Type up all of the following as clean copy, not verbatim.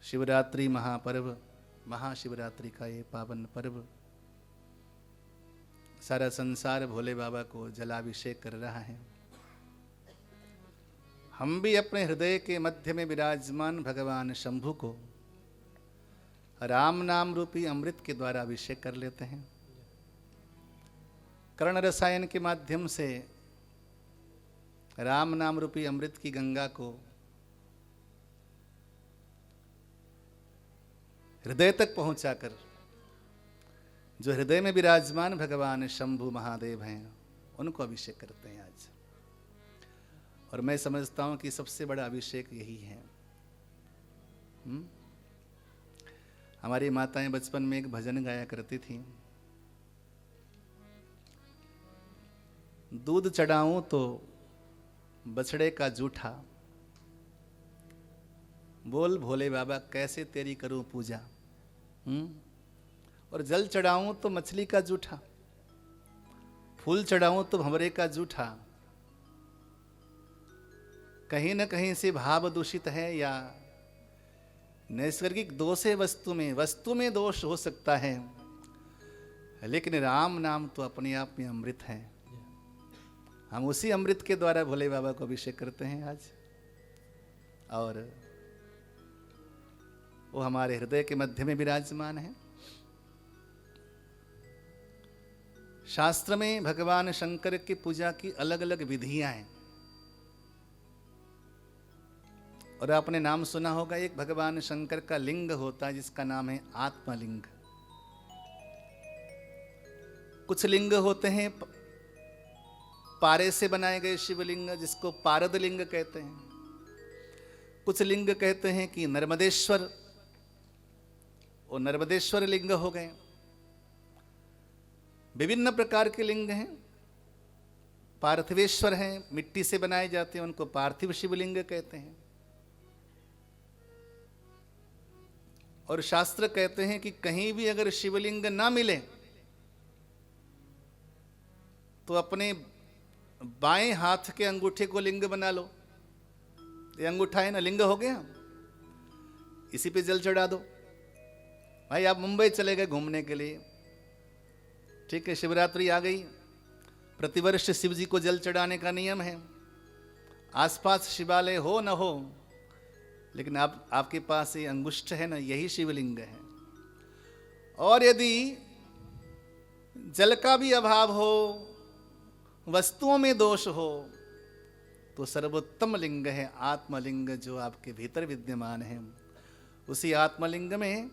शिवरात्रि महापर्व, महाशिवरात्रि का ये पावन पर्व, सारा संसार भोले बाबा को जलाभिषेक कर रहा है। हम भी अपने हृदय के मध्य में विराजमान भगवान शंभु को राम नाम रूपी अमृत के द्वारा अभिषेक कर लेते हैं। कर्ण रसायन के माध्यम से राम नाम रूपी अमृत की गंगा को हृदय तक पहुंचाकर जो हृदय में विराजमान भगवान शंभु महादेव हैं उनको अभिषेक करते हैं आज। और मैं समझता हूं कि सबसे बड़ा अभिषेक यही है। हमारी माताएं बचपन में एक भजन गाया करती थी, दूध चढ़ाऊं तो बछड़े का जूठा, बोल भोले बाबा कैसे तेरी करूं पूजा। और जल चढ़ाऊं तो मछली का जूठा, फूल चढ़ाऊं तो भंवरे का जूठा। कहीं न कहीं से भाव दूषित है या नैसर्गिक दोष है वस्तु में दोष हो सकता है, लेकिन राम नाम तो अपने आप में अमृत है। हम उसी अमृत के द्वारा भोले बाबा को अभिषेक करते हैं आज, और वो हमारे हृदय के मध्य में विराजमान है। शास्त्र में भगवान शंकर की पूजा की अलग अलग विधियां हैं, और आपने नाम सुना होगा, एक भगवान शंकर का लिंग होता है जिसका नाम है आत्मलिंग। कुछ लिंग होते हैं पारे से बनाए गए शिवलिंग, जिसको पारद लिंग कहते हैं। कुछ लिंग कहते हैं कि नर्मदेश्वर, वो नर्मदेश्वर लिंग हो गए। विभिन्न प्रकार के लिंग हैं। पार्थिवेश्वर हैं, मिट्टी से बनाए जाते हैं, उनको पार्थिव शिवलिंग कहते हैं। और शास्त्र कहते हैं कि कहीं भी अगर शिवलिंग ना मिले तो अपने बाएं हाथ के अंगूठे को लिंग बना लो। ये अंगूठा है ना, लिंग हो गया, इसी पे जल चढ़ा दो। भाई आप मुंबई चले गए घूमने के लिए, ठीक है, शिवरात्रि आ गई, प्रतिवर्ष शिव जी को जल चढ़ाने का नियम है। आसपास शिवालय हो न हो, लेकिन आपके पास ये अंगुष्ठ है ना, यही शिवलिंग है। और यदि जल का भी अभाव हो, वस्तुओं में दोष हो, तो सर्वोत्तम लिंग है आत्मलिंग, जो आपके भीतर विद्यमान है। उसी आत्मलिंग में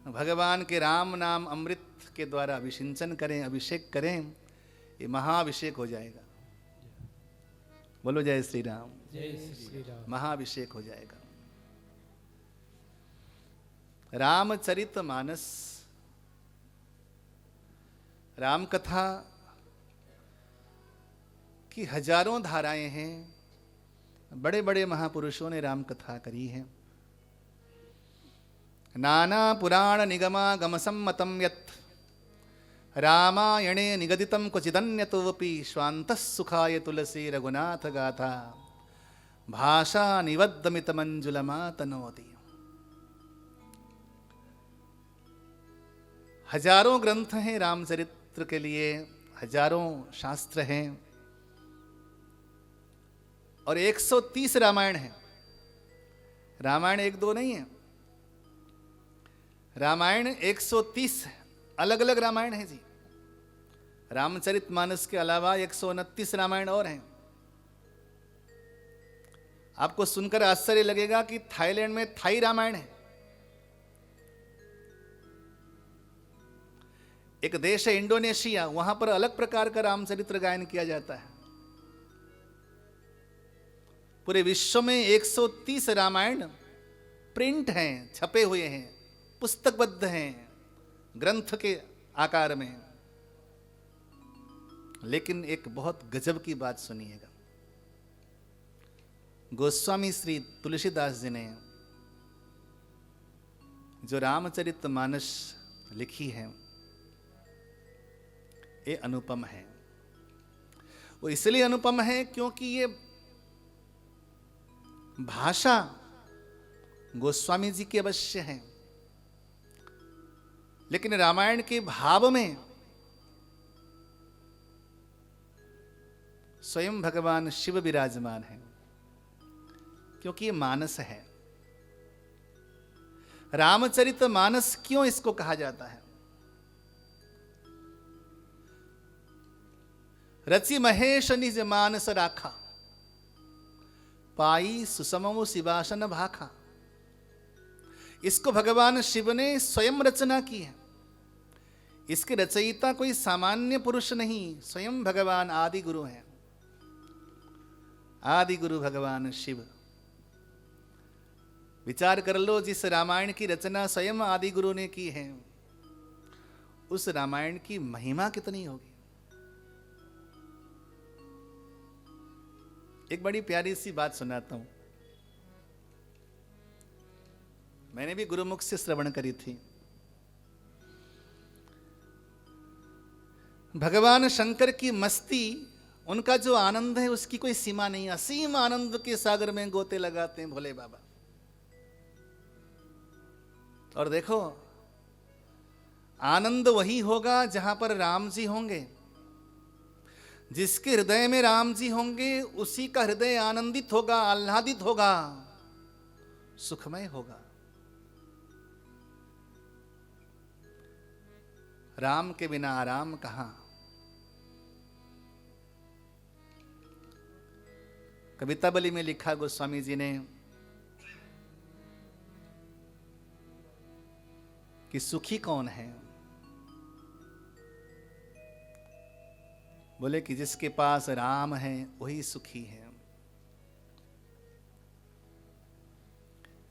भगवान के राम नाम अमृत के द्वारा अभिषिंचन करें, अभिषेक करें, ये महाअभिषेक हो जाएगा। बोलो जय श्री राम। जय श्री राम। महाअभिषेक हो जाएगा। रामचरित मानस, राम कथा की हजारों धाराएं हैं। बड़े बड़े महापुरुषों ने राम कथा करी है। नाना पुराण निगमागम सम्मतम यत् रामायणे निगदितं क्वचिदन्यतोऽपि स्वान्तः सुखाय तुलसी रघुनाथ गाथा भाषा निवद्दमितमंजुलमातनोति। हजारों ग्रंथ हैं रामचरित्र के लिए, हजारों शास्त्र हैं, और 130 रामायण हैं। रामायण एक दो नहीं है, रामायण 130 अलग अलग रामायण है जी। रामचरितमानस के अलावा 129 रामायण और हैं। आपको सुनकर आश्चर्य लगेगा कि थाईलैंड में थाई रामायण है। एक देश है इंडोनेशिया, वहां पर अलग प्रकार का रामचरित्र गायन किया जाता है। पूरे विश्व में 130 रामायण प्रिंट हैं, छपे हुए हैं, पुस्तकबद्ध हैं, ग्रंथ के आकार में। लेकिन एक बहुत गजब की बात सुनिएगा। गोस्वामी श्री तुलसीदास जी ने जो रामचरितमानस लिखी है, ये अनुपम है। वो इसलिए अनुपम है क्योंकि ये भाषा गोस्वामी जी के अवश्य हैं, लेकिन रामायण के भाव में स्वयं भगवान शिव विराजमान हैं, क्योंकि ये मानस है। रामचरित मानस क्यों इसको कहा जाता है? रचि महेश निज मानस राखा, पाई सुसमो शिवासन भाखा। इसको भगवान शिव ने स्वयं रचना की है। इसके रचयिता कोई सामान्य पुरुष नहीं, स्वयं भगवान आदि गुरु हैं। आदि गुरु भगवान शिव। विचार कर लो, जिस रामायण की रचना स्वयं आदि गुरु ने की है, उस रामायण की महिमा कितनी होगी। एक बड़ी प्यारी सी बात सुनाता हूं, मैंने भी गुरुमुख से श्रवण करी थी। भगवान शंकर की मस्ती, उनका जो आनंद है उसकी कोई सीमा नहीं। असीम आनंद के सागर में गोते लगाते हैं भोले बाबा। और देखो, आनंद वही होगा जहां पर राम जी होंगे। जिसके हृदय में राम जी होंगे उसी का हृदय आनंदित होगा, आह्लादित होगा, सुखमय होगा। राम के बिना आराम कहां। कविता बली में लिखा गोस्वामी जी ने कि सुखी कौन है? बोले कि जिसके पास राम है वही सुखी है।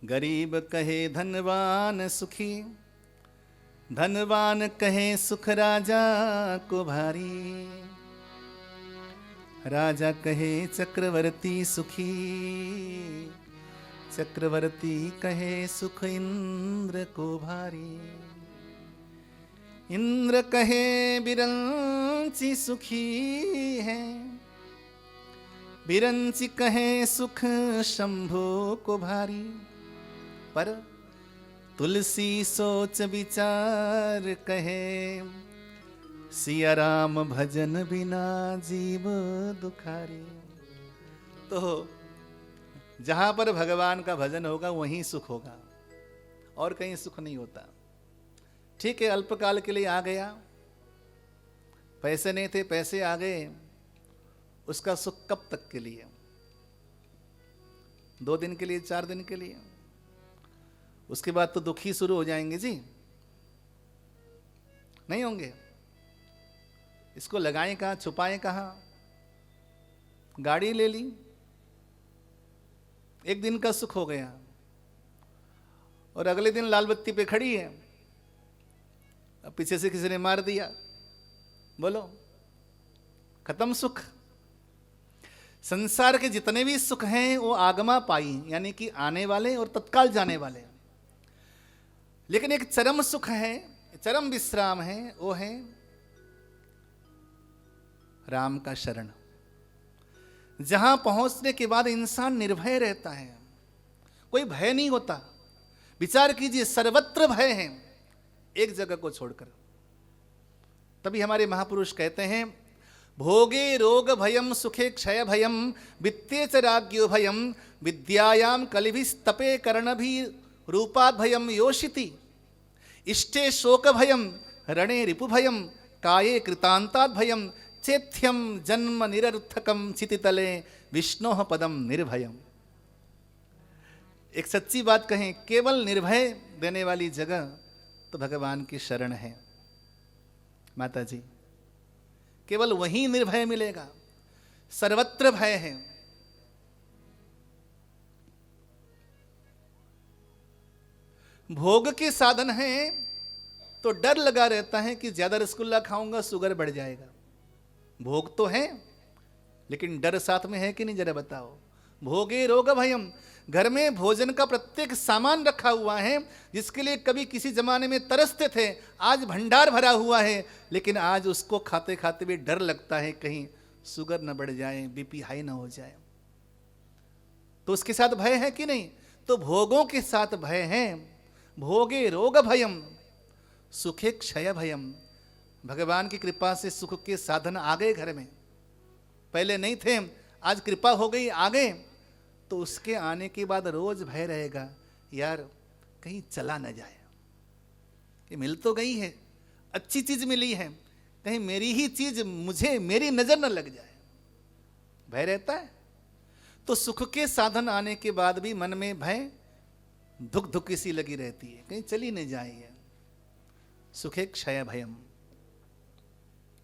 गरीब कहे धनवान सुखी, धनवान कहे सुख राजा को भारी। राजा कहे चक्रवर्ती सुखी, चक्रवर्ती कहे सुख इंद्र को भारी। इंद्र कहे बिरंची सुखी है, बिरंची कहे सुख शंभो को भारी। पर तुलसी सोच विचार कहे, सिया राम भजन बिना जीव दुखारी। तो जहां पर भगवान का भजन होगा वहीं सुख होगा, और कहीं सुख नहीं होता। ठीक है, अल्पकाल के लिए आ गया, पैसे नहीं थे, पैसे आ गए, उसका सुख कब तक के लिए? 2 दिन के लिए, 4 दिन के लिए। उसके बाद तो दुखी शुरू हो जाएंगे जी, नहीं होंगे। इसको लगाएं कहां, छुपाएं कहां? गाड़ी ले ली, 1 दिन का सुख हो गया, और अगले दिन लाल बत्ती पे खड़ी है, अब पीछे से किसी ने मार दिया, बोलो खत्म सुख। संसार के जितने भी सुख हैं वो आगमा पाई, यानी कि आने वाले और तत्काल जाने वाले। लेकिन एक चरम सुख है, चरम विश्राम है, वो है राम का शरण। जहां पहुंचने के बाद इंसान निर्भय रहता है, कोई भय नहीं होता। विचार कीजिए, सर्वत्र भय है, एक जगह को छोड़कर। तभी हमारे महापुरुष कहते हैं, भोगे रोग भयम सुखे क्षय भयम, वित्ते च राज्ञो भयम, विद्यायाम कलिभिस्तपे कर्णभि रूपाद भयम योषिति। इष्टे शोक भयम, रणे रिपु भयम, काये कृतांताद भयम, चेथ्यम जन्म निरर्थकम चितितले विष्णोः पदम निर्भयम। एक सच्ची बात कहें, केवल निर्भय देने वाली जगह तो भगवान की शरण है। माता जी, केवल वहीं निर्भय मिलेगा, सर्वत्र भय है। भोग के साधन हैं तो डर लगा रहता है कि ज्यादा रसगुल्ला खाऊंगा शुगर बढ़ जाएगा। भोग तो है, लेकिन डर साथ में है कि नहीं, जरा बताओ। भोगे रोग भयम, घर में भोजन का प्रत्येक सामान रखा हुआ है, जिसके लिए कभी किसी जमाने में तरसते थे, आज भंडार भरा हुआ है, लेकिन आज उसको खाते खाते भी डर लगता है कहीं शुगर न बढ़ जाए, बीपी हाई ना हो जाए। तो उसके साथ भय है कि नहीं? तो भोगों के साथ भय है। भोगे रोग भयम, सुखे क्षय भयम। भगवान की कृपा से सुख के साधन आ गए घर में, पहले नहीं थे, आज कृपा हो गई आ गए। तो उसके आने के बाद रोज भय रहेगा, यार कहीं चला न जाए, कि मिल तो गई है, अच्छी चीज मिली है, कहीं मेरी ही चीज मुझे, मेरी नजर न लग जाए, भय रहता है। तो सुख के साधन आने के बाद भी मन में भय, धुक धुक सी लगी रहती है, कहीं चली नहीं जाए। सुखे क्षय भयम,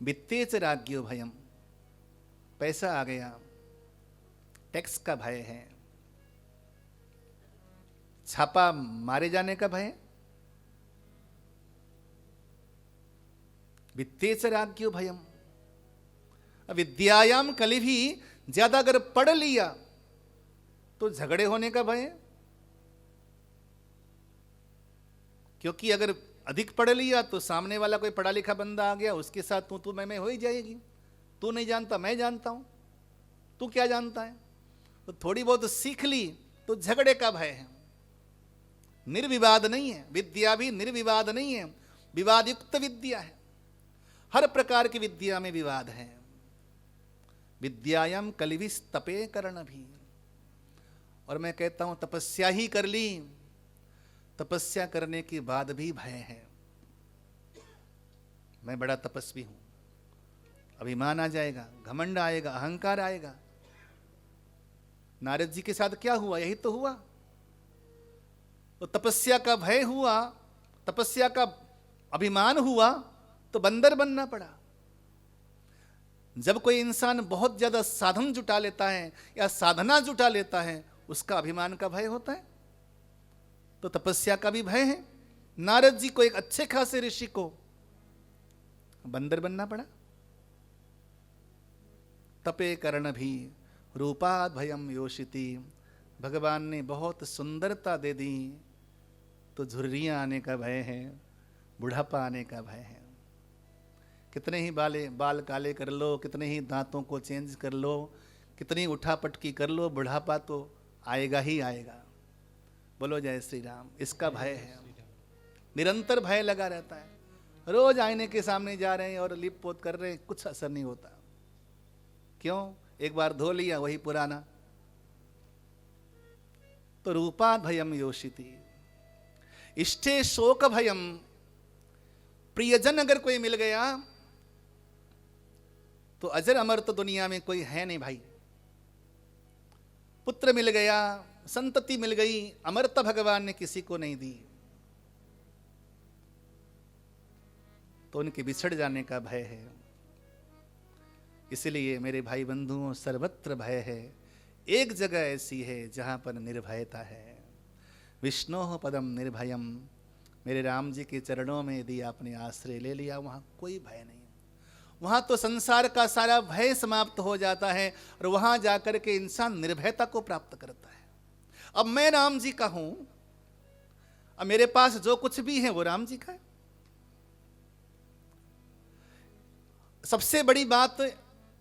वित्ते च राज्ञो भयम। पैसा आ गया, टैक्स का भय है, छापा मारे जाने का भय, वित्ते च राज्ञो भयम। विद्यायाम कली भी ज्यादा अगर पढ़ लिया तो झगड़े होने का भय, क्योंकि अगर अधिक पढ़ लिया तो सामने वाला कोई पढ़ा लिखा बंदा आ गया, उसके साथ तू मैं हो ही जाएगी। तू नहीं जानता, मैं जानता हूं, तू क्या जानता है। तो थोड़ी बहुत सीख ली तो झगड़े का भय है। निर्विवाद नहीं है, विद्या भी निर्विवाद नहीं है, विवाद युक्त विद्या है। हर प्रकार की विद्या में विवाद है। विद्यायाम कलिविस तपे करण भी। और मैं कहता हूं तपस्या ही कर ली, तपस्या करने के बाद भी भय है। मैं बड़ा तपस्वी हूं, अभिमान आ जाएगा, घमंड आएगा, अहंकार आएगा। नारद जी के साथ क्या हुआ, यही तो हुआ। तो तपस्या का भय हुआ, तपस्या का अभिमान हुआ, तो बंदर बनना पड़ा। जब कोई इंसान बहुत ज्यादा साधन जुटा लेता है या साधना जुटा लेता है, उसका अभिमान का भय होता है। तो तपस्या का भी भय है। नारद जी को, एक अच्छे खासे ऋषि को, बंदर बनना पड़ा। तपे कर्ण भी रूपाद भयम योषिति। भगवान ने बहुत सुंदरता दे दी तो झुर्रियां आने का भय है, बुढ़ापा आने का भय है। कितने ही बाल काले कर लो, कितने ही दांतों को चेंज कर लो, कितनी उठा पटकी कर लो, बुढ़ापा तो आएगा ही आएगा। बोलो जय श्री राम। इसका भय है, निरंतर भय लगा रहता है। रोज आईने के सामने जा रहे हैं और लिप पोत कर रहे हैं, कुछ असर नहीं होता। क्यों? एक बार धो लिया, वही पुराना। तो रूपा भयम योषिति, इष्टे शोक भयम। प्रियजन अगर कोई मिल गया तो अजर अमर तो दुनिया में कोई है नहीं भाई। पुत्र मिल गया, संतति मिल गई, अमरता भगवान ने किसी को नहीं दी, तो उनके बिछड़ जाने का भय है। इसलिए मेरे भाई बंधुओं, सर्वत्र भय है। एक जगह ऐसी है जहां पर निर्भयता है। विष्णोः पदम निर्भयम। मेरे राम जी के चरणों में यदि आपने आश्रय ले लिया, वहां कोई भय नहीं। वहां तो संसार का सारा भय समाप्त हो जाता है और वहां जाकर के इंसान निर्भयता को प्राप्त करता है। अब मैं राम जी का हूं, अब मेरे पास जो कुछ भी है वो राम जी का है। सबसे बड़ी बात,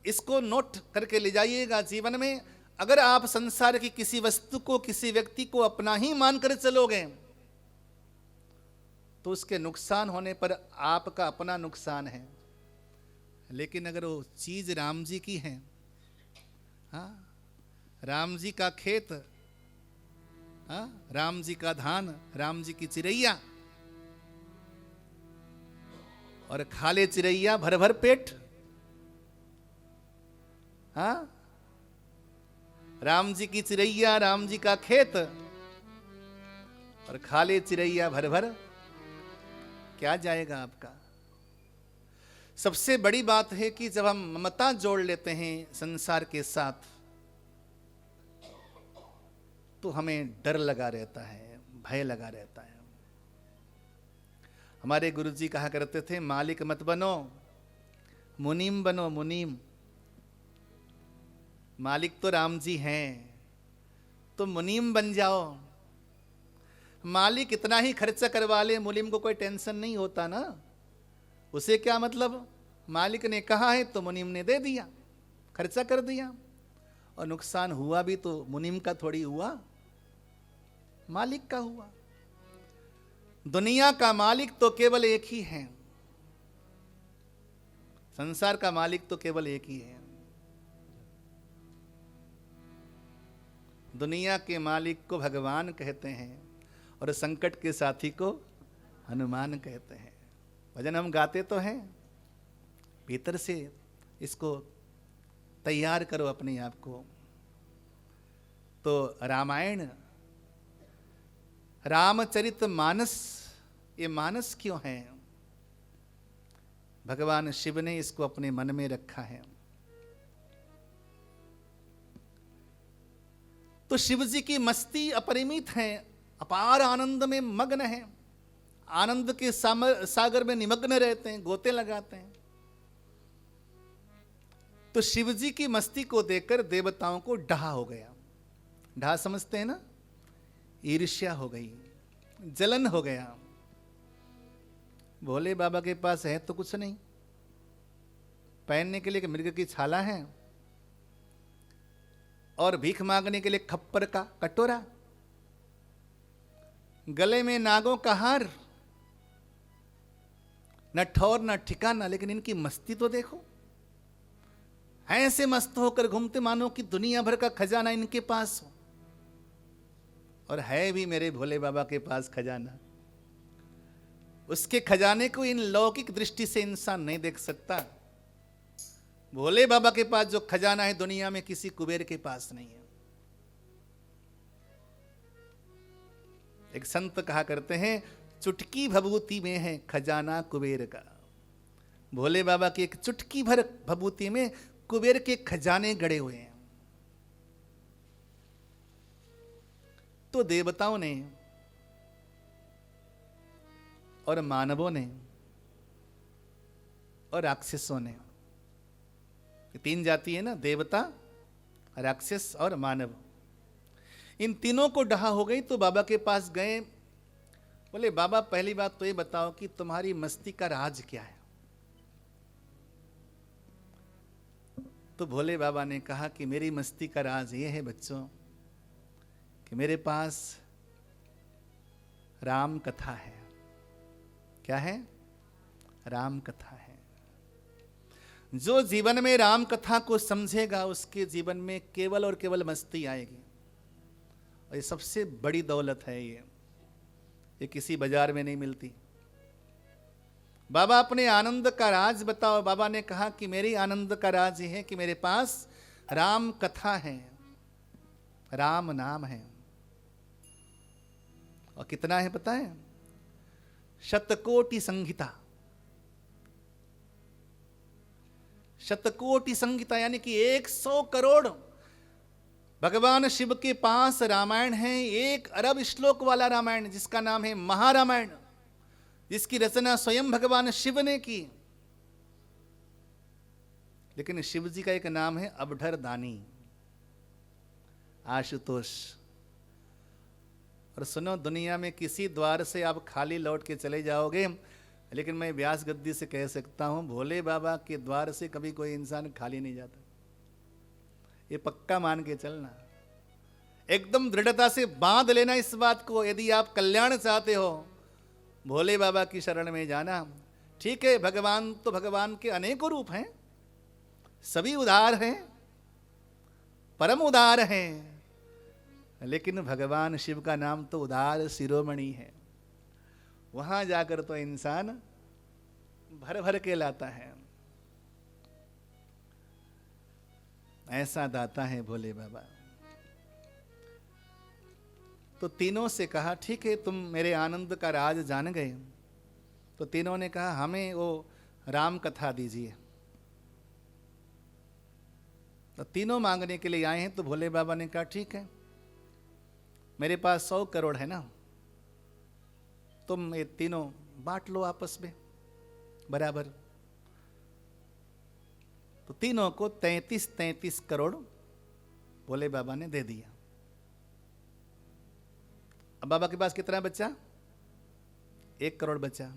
इसको नोट करके ले जाइएगा जीवन में। अगर आप संसार की किसी वस्तु को, किसी व्यक्ति को अपना ही मानकर चलोगे तो उसके नुकसान होने पर आपका अपना नुकसान है। लेकिन अगर वो चीज राम जी की है, हाँ, राम जी का खेत, हाँ, राम जी का धान, राम जी की चिड़ैया, और खा ले चिड़ैया भर भर पेट, हाँ, राम जी की चिड़ैया, राम जी का खेत, और खा ले चिड़ैया भर भर, क्या जाएगा आपका। सबसे बड़ी बात है कि जब हम ममता जोड़ लेते हैं संसार के साथ तो हमें डर लगा रहता है, भय लगा रहता है। हमारे गुरुजी कहा करते थे, मालिक मत बनो, मुनीम बनो, मुनीम। मालिक तो राम जी हैं, तो मुनीम बन जाओ। मालिक इतना ही खर्चा करवा ले, मुनीम को कोई टेंशन नहीं होता ना। उसे क्या मतलब, मालिक ने कहा है तो मुनीम ने दे दिया, खर्चा कर दिया, और नुकसान हुआ भी तो मुनीम का थोड़ी हुआ। मालिक का हुआ। दुनिया का मालिक तो केवल एक ही है, संसार का मालिक तो केवल एक ही है। दुनिया के मालिक को भगवान कहते हैं और संकट के साथी को हनुमान कहते हैं। भजन हम गाते तो हैं, भीतर से इसको तैयार करो अपने आप को। तो रामायण, रामचरित मानस, ये मानस क्यों है? भगवान शिव ने इसको अपने मन में रखा है। तो शिव जी की मस्ती अपरिमित है, अपार आनंद में मग्न है, आनंद के सागर में निमग्न रहते हैं, गोते लगाते हैं। तो शिव जी की मस्ती को देखकर देवताओं को डहा हो गया। डहा समझते हैं ना? ईर्ष्या हो गई, जलन हो गया। भोले बाबा के पास है तो कुछ नहीं, पहनने के लिए मृग की छाला है और भीख मांगने के लिए खप्पर का कटोरा, गले में नागों का हार, न ठौर न ठिकाना। लेकिन इनकी मस्ती तो देखो, ऐसे मस्त होकर घूमते मानो कि दुनिया भर का खजाना इनके पास हो। और है भी मेरे भोले बाबा के पास खजाना। उसके खजाने को इन लौकिक दृष्टि से इंसान नहीं देख सकता। भोले बाबा के पास जो खजाना है दुनिया में किसी कुबेर के पास नहीं है। एक संत कहा करते हैं, चुटकी भभूति में है खजाना कुबेर का। भोले बाबा की एक चुटकी भर भभूति में कुबेर के खजाने गड़े हुए हैं। तो देवताओं ने और मानवों ने और राक्षसों ने, तीन जाति है ना, देवता, राक्षस और मानव, इन तीनों को डहा हो गई। तो बाबा के पास गए, बोले बाबा पहली बात तो ये बताओ कि तुम्हारी मस्ती का राज क्या है? तो भोले बाबा ने कहा कि मेरी मस्ती का राज ये है बच्चों कि मेरे पास राम कथा है। क्या है? राम कथा है। जो जीवन में राम कथा को समझेगा उसके जीवन में केवल और केवल मस्ती आएगी। और ये सबसे बड़ी दौलत है, ये किसी बाजार में नहीं मिलती। बाबा अपने आनंद का राज बताओ। बाबा ने कहा कि मेरी आनंद का राज ये है कि मेरे पास राम कथा है, राम नाम है। और कितना है पता है? शतकोटि संहिता। शतकोटि संहिता यानी कि 100 करोड़ भगवान शिव के पास रामायण है। 1 अरब श्लोक वाला रामायण जिसका नाम है महारामायण, जिसकी रचना स्वयं भगवान शिव ने की। लेकिन शिव जी का एक नाम है अबधर दानी, आशुतोष। और सुनो, दुनिया में किसी द्वार से आप खाली लौट के चले जाओगे, लेकिन मैं व्यास गद्दी से कह सकता हूं भोले बाबा के द्वार से कभी कोई इंसान खाली नहीं जाता। ये पक्का मान के चलना, एकदम दृढ़ता से बांध लेना इस बात को। यदि आप कल्याण चाहते हो, भोले बाबा की शरण में जाना। ठीक है, भगवान तो भगवान के अनेकों रूप हैं, सभी उदार हैं, परम उदार हैं, लेकिन भगवान शिव का नाम तो उदार शिरोमणि है। वहां जाकर तो इंसान भर भर के लाता है। ऐसा दाता है भोले बाबा। तो तीनों से कहा ठीक है, तुम मेरे आनंद का राज जान गए। तो तीनों ने कहा हमें वो राम कथा दीजिए। तो तीनों मांगने के लिए आए हैं। तो भोले बाबा ने कहा ठीक है, मेरे पास 100 करोड़ है ना, तुम ये तीनों बांट लो आपस में बराबर। तो तीनों को 33 करोड़ भोले बाबा ने दे दिया। अब बाबा के पास कितना बचा? 1 करोड़ बचा।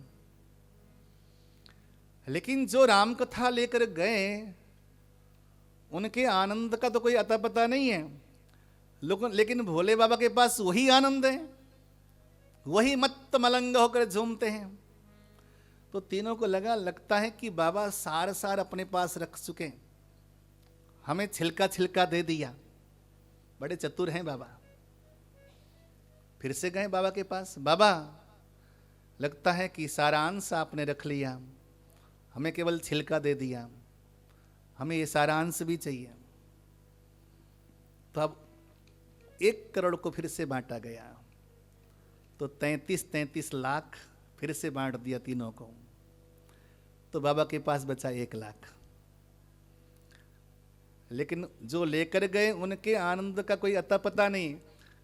लेकिन जो राम कथा लेकर गए उनके आनंद का तो कोई अता पता नहीं है। लेकिन भोले बाबा के पास वही आनंद है वही मत्त मलंग होकर झूमते हैं। तो तीनों को लगता है कि बाबा सार सार अपने पास रख चुके, हमें छिलका छिलका दे दिया। बड़े चतुर हैं बाबा। फिर से गए बाबा के पास, बाबा लगता है कि सारांश आपने रख लिया, हमें केवल छिलका दे दिया, हमें ये सारांश भी चाहिए। तो अब 1 करोड़ को फिर से बांटा गया, तो 33 लाख फिर से बांट दिया तीनों को। तो बाबा के पास बचा 1 लाख। लेकिन जो लेकर गए उनके आनंद का कोई अता पता नहीं,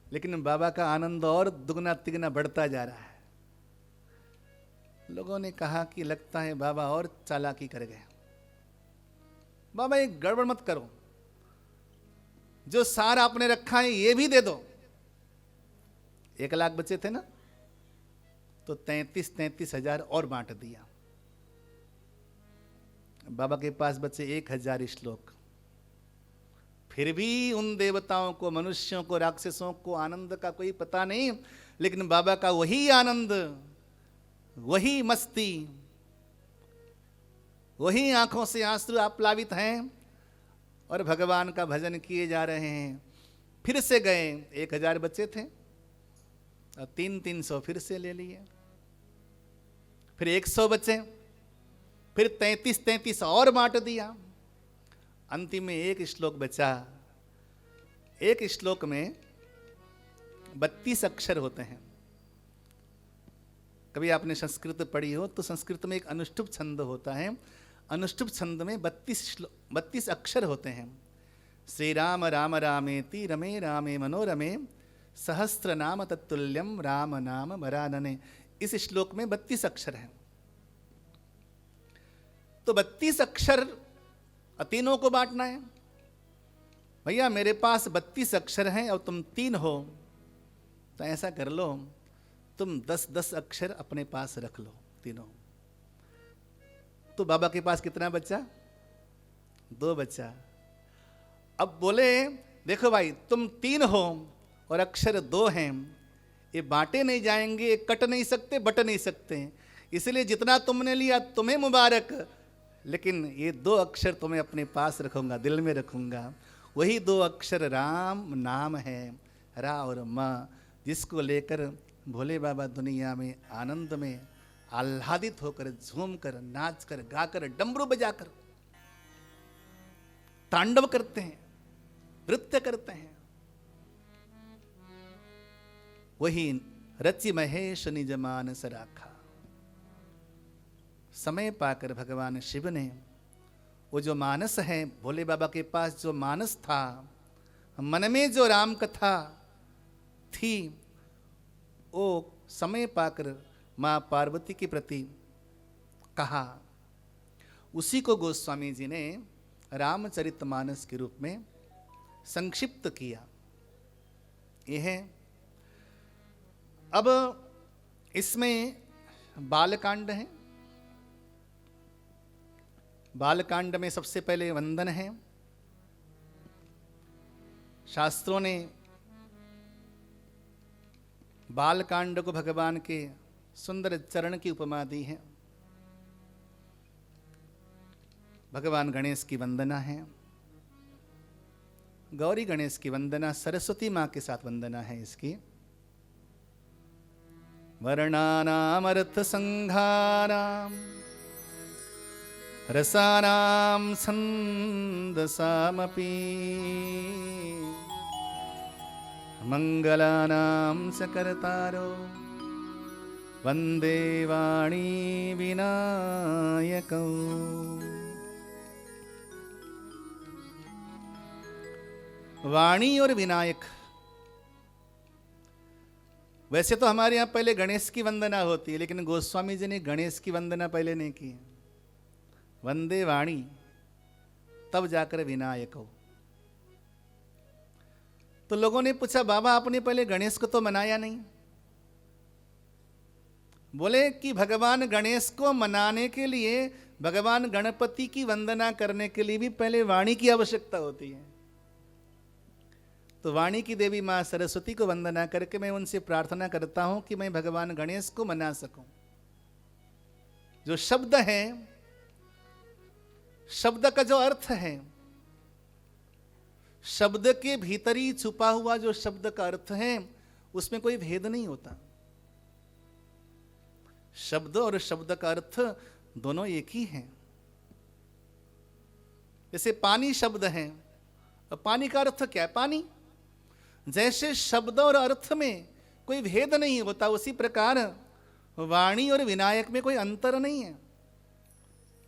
लेकिन बाबा का आनंद और दुगना तिगना बढ़ता जा रहा है। लोगों ने कहा कि लगता है बाबा और चालाकी कर गए। बाबा एक गड़बड़ मत करो, जो सार आपने रखा है ये भी दे दो। 1 लाख बचे थे ना, तो 33 हजार और बांट दिया। बाबा के पास बचे 1000 श्लोक। फिर भी उन देवताओं को, मनुष्यों को, राक्षसों को आनंद का कोई पता नहीं, लेकिन बाबा का वही आनंद, वही मस्ती, वही आंखों से आंसू आप्लावित हैं और भगवान का भजन किए जा रहे हैं। फिर से गए, 1000 बचे थे और 300 फिर से ले लिए। फिर 100 बचे, फिर 33 और बांट दिया। अंतिम में 1 श्लोक बचा। 1 श्लोक में 32 अक्षर होते हैं। कभी आपने संस्कृत पढ़ी हो तो संस्कृत में एक अनुष्टुप छंद होता है। अनुष्टुप छंद में 32 अक्षर होते हैं। श्री राम राम रामेति रमे रामे मनोरमे सहस्त्र नाम तत्तुल्यम राम नाम वरानने। इस श्लोक में 32 अक्षर हैं। तो 32 अक्षर तीनों को बांटना है। भैया मेरे पास 32 अक्षर हैं और तुम 3 हो, तो ऐसा कर लो, तुम 10-10 अक्षर अपने पास रख लो तीनों। तो बाबा के पास कितना बचा? 2 बचा। अब बोले देखो भाई, तुम 3 हो और अक्षर 2 हैं, ये बांटे नहीं जाएंगे, ये कट नहीं सकते, बट नहीं सकते, इसलिए जितना तुमने लिया तुम्हें मुबारक, लेकिन ये 2 अक्षर तुम्हें अपने पास रखूंगा, दिल में रखूंगा। वही 2 अक्षर राम नाम है, रा और माँ, जिसको लेकर भोले बाबा दुनिया में आनंद में आह्लादित होकर, झूम कर, नाच कर, गाकर, डमरू बजाकर तांडव करते हैं, नृत्य करते हैं। वही रचि महेश निज मानस राखा। समय पाकर भगवान शिव ने वो जो मानस है, भोले बाबा के पास जो मानस था, मन में जो राम कथा थी, वो समय पाकर माँ पार्वती के प्रति कहा। उसी को गोस्वामी जी ने रामचरितमानस के रूप में संक्षिप्त किया। यह है। अब इसमें बालकांड है। बालकांड में सबसे पहले वंदन है। शास्त्रों ने बालकांड को भगवान के सुंदर चरण की उपमा दी है। भगवान गणेश की वंदना है, गौरी गणेश की वंदना, सरस्वती माँ के साथ वंदना है इसकी। वर्णानाम अर्थ संघानाम रसानाम छंदसामपि मंगलानां च कर्तारो वंदे वाणी विनायकौ। वाणी और विनायक, वैसे तो हमारे यहाँ पहले गणेश की वंदना होती है, लेकिन गोस्वामी जी ने गणेश की वंदना पहले नहीं की। वंदे वाणी, तब जाकर विनायक हो। तो लोगों ने पूछा, बाबा आपने पहले गणेश को तो मनाया नहीं। बोले कि भगवान गणेश को मनाने के लिए, भगवान गणपति की वंदना करने के लिए भी पहले वाणी की आवश्यकता होती है। तो वाणी की देवी माँ सरस्वती को वंदना करके मैं उनसे प्रार्थना करता हूं कि मैं भगवान गणेश को मना सकूं। जो शब्द है, शब्द का जो अर्थ है, शब्द के भीतर ही छुपा हुआ जो शब्द का अर्थ है, उसमें कोई भेद नहीं होता। शब्द और शब्द का अर्थ दोनों एक ही हैं। जैसे पानी शब्द है, और पानी का अर्थ क्या है? पानी। जैसे शब्द और अर्थ में कोई भेद नहीं होता, उसी प्रकार वाणी और विनायक में कोई अंतर नहीं है।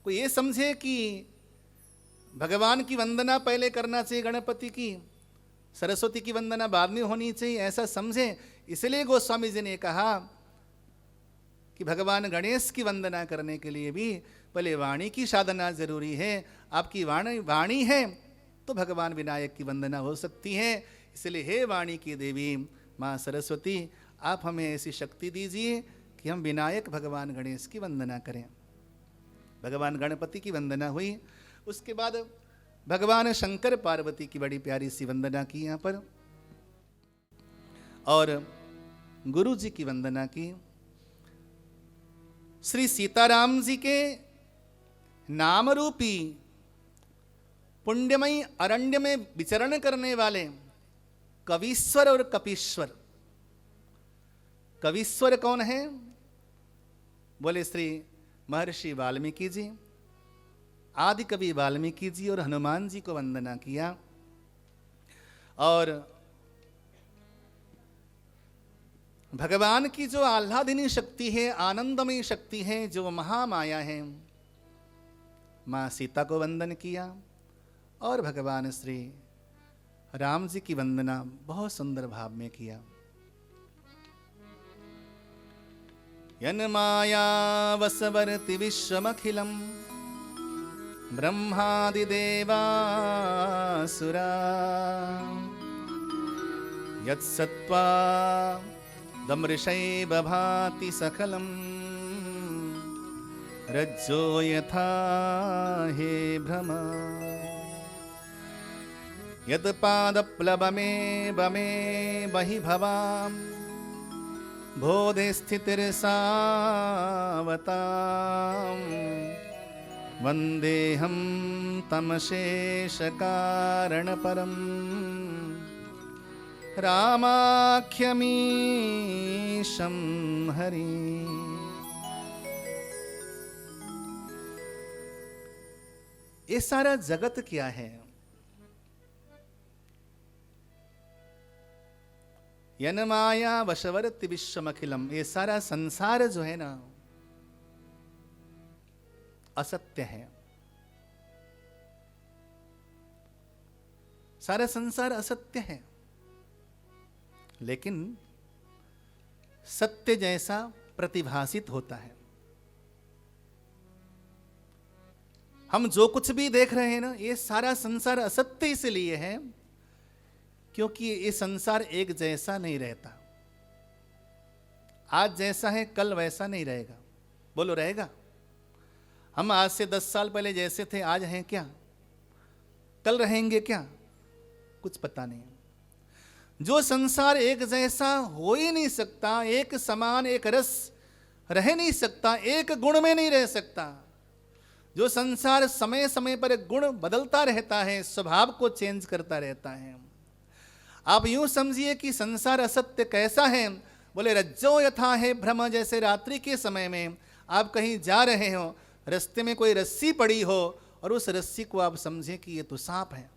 कोई ये समझे कि भगवान की वंदना पहले करना चाहिए, गणपति की, सरस्वती की वंदना बाद में होनी चाहिए, ऐसा समझे, इसलिए गोस्वामी जी ने कहा कि भगवान गणेश की वंदना करने के लिए भी पहले वाणी की साधना जरूरी है। आपकी वाणी है तो भगवान विनायक की वंदना हो सकती है। इसलिए हे वाणी की देवी माँ सरस्वती, आप हमें ऐसी शक्ति दीजिए कि हम विनायक भगवान गणेश की वंदना करें। भगवान गणपति की वंदना हुई। उसके बाद भगवान शंकर पार्वती की बड़ी प्यारी सी वंदना की यहाँ पर, और गुरु जी की वंदना की। श्री सीताराम जी के नाम रूपी पुण्यमयी अरण्य में विचरण करने वाले कवीश्वर और कपीश्वर। कवीश्वर कौन है? बोले श्री महर्षि वाल्मीकि जी, आदि कवि वाल्मीकि जी और हनुमान जी को वंदना किया। और भगवान की जो आह्लादिनी शक्ति है, आनंदमयी शक्ति है, जो महामाया है, माँ सीता को वंदन किया। और भगवान श्री राम जी की वंदना बहुत सुंदर भाव में किया। यन माया वसवर्ति विश्वमखिलम ब्रह्मादिदेवासुरा यत्सत्त्वा दमृषै बभाति सकलम रज्जो यथा हे भ्रमा यत्पादप्लवमे बमे बहि भवाम बोधे स्थितिर्सावताम वंदेहम तमशेष कारण परम रामाख्यमीशं हरि। ये सारा जगत क्या है? यन माया वशवर्ति विश्वमखिलम, ये सारा संसार जो है ना, असत्य है। सारा संसार असत्य है, लेकिन सत्य जैसा प्रतिभासित होता है। हम जो कुछ भी देख रहे हैं ना, ये सारा संसार असत्य इसलिए है क्योंकि ये संसार एक जैसा नहीं रहता। आज जैसा है कल वैसा नहीं रहेगा। बोलो रहेगा? हम आज से 10 साल पहले जैसे थे आज हैं क्या? कल रहेंगे क्या? कुछ पता नहीं। जो संसार एक जैसा हो ही नहीं सकता, एक समान एक रस रह नहीं सकता, एक गुण में नहीं रह सकता, जो संसार समय समय पर गुण बदलता रहता है, स्वभाव को चेंज करता रहता है। आप यूं समझिए कि संसार असत्य कैसा है? बोले रज्जो यथा है भ्रम। जैसे रात्रि के समय में आप कहीं जा रहे हो, रास्ते में कोई रस्सी पड़ी हो और उस रस्सी को आप समझें कि ये तो सांप है,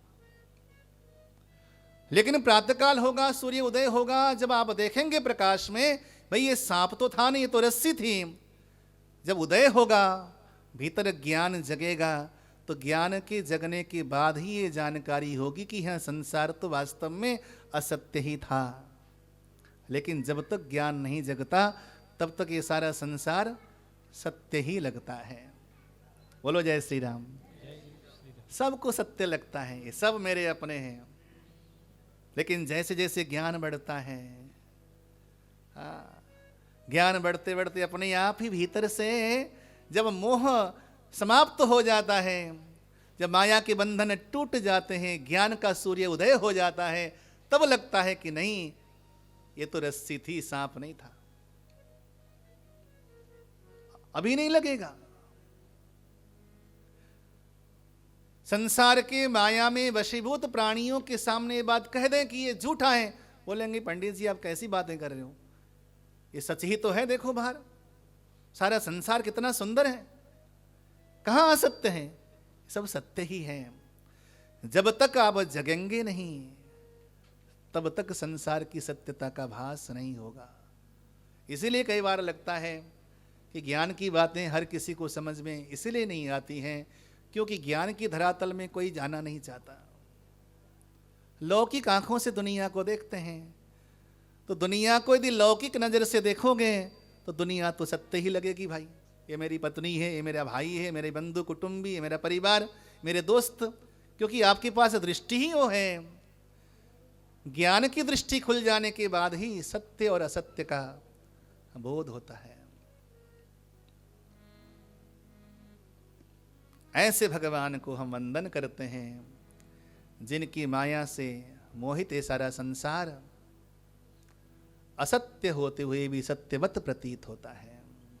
लेकिन प्रातःकाल होगा, सूर्य उदय होगा, जब आप देखेंगे प्रकाश में, भाई ये सांप तो था नहीं, ये तो रस्सी थी। जब उदय होगा, भीतर ज्ञान जगेगा, तो ज्ञान के जगने के बाद ही ये जानकारी होगी कि यह संसार तो वास्तव में असत्य ही था। लेकिन जब तक ज्ञान नहीं जगता तब तक ये सारा संसार सत्य ही लगता है। बोलो जय श्री राम। सबको सत्य लगता है, ये सब मेरे अपने हैं। लेकिन जैसे जैसे ज्ञान बढ़ता है, ज्ञान बढ़ते बढ़ते अपने आप ही भीतर से जब मोह समाप्त हो जाता है, जब माया के बंधन टूट जाते हैं, ज्ञान का सूर्य उदय हो जाता है, तब लगता है कि नहीं, ये तो रस्सी थी, सांप नहीं था। अभी नहीं लगेगा। संसार के माया में वशीभूत प्राणियों के सामने ये बात कह दें कि ये झूठा है, बोलेंगे पंडित जी आप कैसी बातें कर रहे हो, ये सच ही तो है, देखो बाहर सारा संसार कितना सुंदर है, कहां असत्य है, सब सत्य ही है। जब तक आप जगेंगे नहीं तब तक संसार की सत्यता का भास नहीं होगा। इसीलिए कई बार लगता है कि ज्ञान की बातें हर किसी को समझ में इसलिए नहीं आती हैं क्योंकि ज्ञान की धरातल में कोई जाना नहीं चाहता। लौकिक आंखों से दुनिया को देखते हैं, तो दुनिया को यदि लौकिक नजर से देखोगे तो दुनिया तो सत्य ही लगेगी। भाई ये मेरी पत्नी है, ये मेरा भाई है, मेरे बंधु कुटुंबी, ये मेरा परिवार, मेरे दोस्त, क्योंकि आपके पास दृष्टि ही वो है। ज्ञान की दृष्टि खुल जाने के बाद ही सत्य और असत्य का बोध होता है। ऐसे भगवान को हम वंदन करते हैं जिनकी माया से मोहित है सारा संसार, असत्य होते हुए भी सत्यवत प्रतीत होता है।